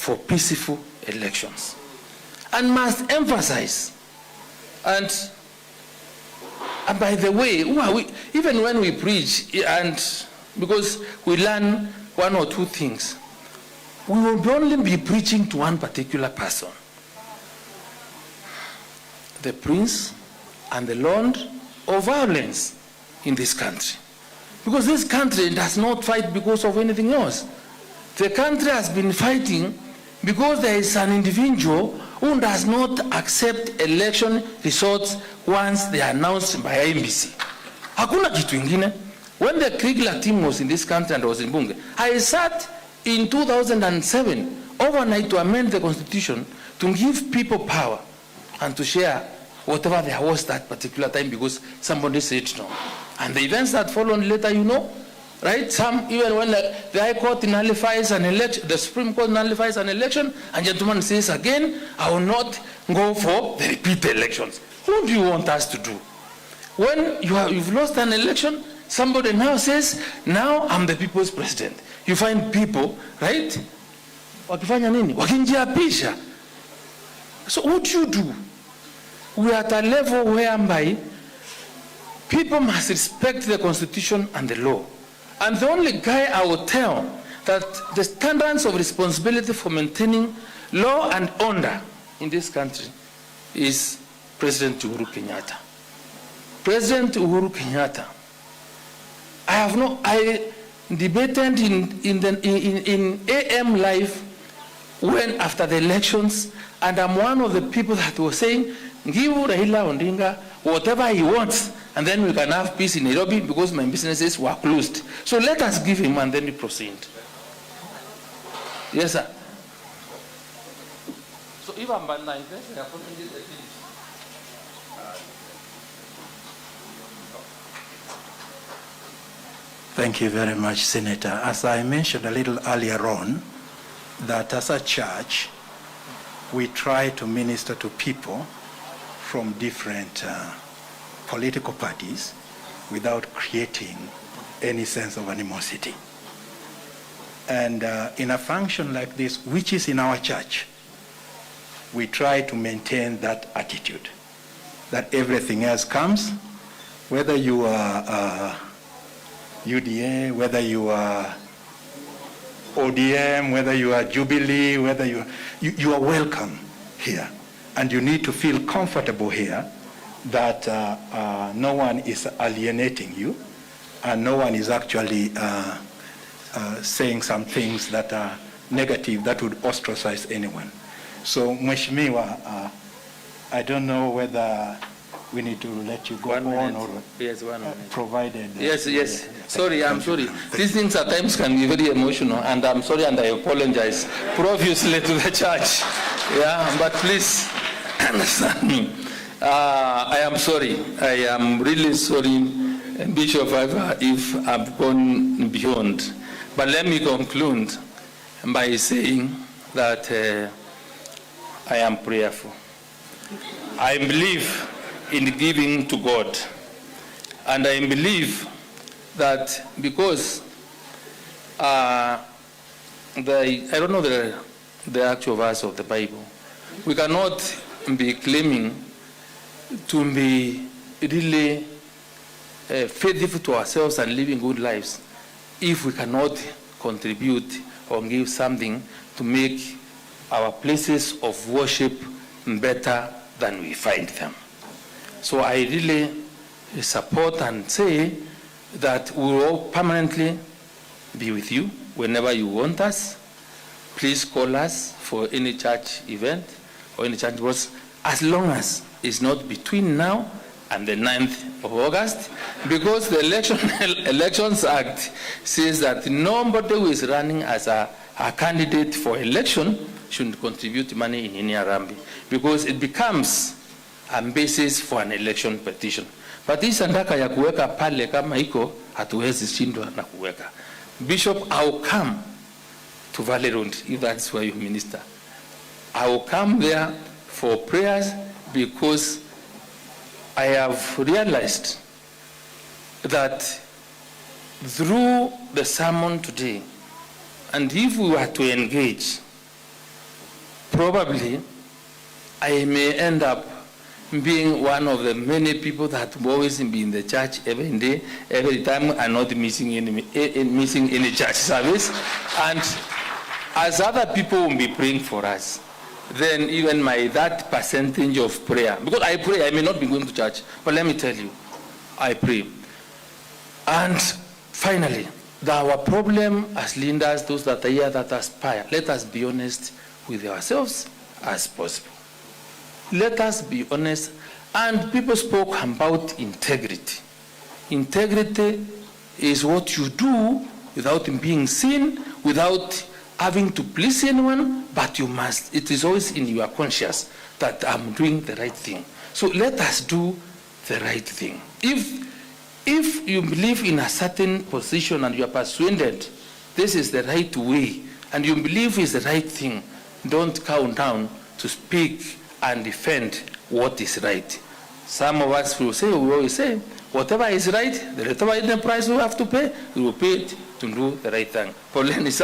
for peaceful elections. And must emphasize, and by the way, who are we, even when we preach, and because we learn one or two things, we will only be preaching to one particular person. The prince and the lord of violence in this country. Because this country does not fight because of anything else. The country has been fighting because there is an individual who does not accept election results once they are announced by IMBC. Hakuna kitu ingine. When the Kriegler team was in this country and was in Bunge, I sat in 2007 overnight to amend the constitution to give people power and to share whatever there was that particular time because somebody said no. And the events that followed later, you know, right? Some, even when the High Court nullifies an election, the Supreme Court nullifies an election, and gentleman says again, I will not go for the repeat elections. What do you want us to do? When you've lost an election, somebody now says, now I'm the people's president. You find people, right? Wakifanya nini? Wakinjiapisha. So what do you do? We are at a level whereby people must respect the constitution and the law. And the only guy I will tell that the standards of responsibility for maintaining law and order in this country is President Uhuru Kenyatta. President Uhuru Kenyatta. I debated in AM Live when after the elections, and I'm one of the people that was saying, give Raila Odinga whatever he wants, and then we can have peace in Nairobi because my businesses were closed. So let us give him and then we proceed. Yes, sir. So if I'm by 9, Thank you very much, Senator. As I mentioned a little earlier on, that as a church, we try to minister to people from different political parties without creating any sense of animosity. And in a function like this, which is in our church, we try to maintain that attitude, that everything else comes, whether you are UDA, whether you are ODM, whether you are Jubilee, whether you are welcome here. And you need to feel comfortable here that no one is alienating you and no one is actually saying some things that are negative that would ostracize anyone. So, Mheshimiwa, I don't know whether we need to let you go on or yes, provided. Yes. Sorry, I'm sorry. These things at times can be very emotional, and I'm sorry, and I apologize profusely to the church. Yeah, but please understand me. I am sorry. I am really sorry, Bishop, if I've gone beyond. But let me conclude by saying that I am prayerful. I believe in giving to God. And I believe that because I don't know the actual verse of the Bible, we cannot be claiming to be really faithful to ourselves and living good lives if we cannot contribute or give something to make our places of worship better than we find them. So I really support and say that we will all permanently be with you whenever you want us. Please call us for any church event or any church works, as long as it's not between now and the 9th of August, because the Elections Act says that nobody who is running as a candidate for election should contribute money in any Arambi, because it becomes a basis for an election petition. But hii sandaka ya kuweka pale kama iko, hatuwezi shindwa na kuweka. Bishop, I will come to Valley Road, if that's where you minister. I will come there for prayers, because I have realized that through the sermon today, and if we were to engage, probably I may end up being one of the many people that have always been in the church every day, every time, and not missing any church service. And as other people will be praying for us, then even that percentage of prayer, because I pray, I may not be going to church, but let me tell you, I pray. And finally, our problem as leaders, those that are here that aspire, let us be honest with ourselves as possible. Let us be honest. And people spoke about integrity. Integrity is what you do without being seen, without having to please anyone, but you must, it is always in your conscience that I'm doing the right thing. So let us do the right thing. If you believe in a certain position and you are persuaded this is the right way, and you believe is the right thing, don't count down to speak and defend what is right. Some of us will say, we always say, whatever is right, the price we have to pay, we will pay it to do the right thing.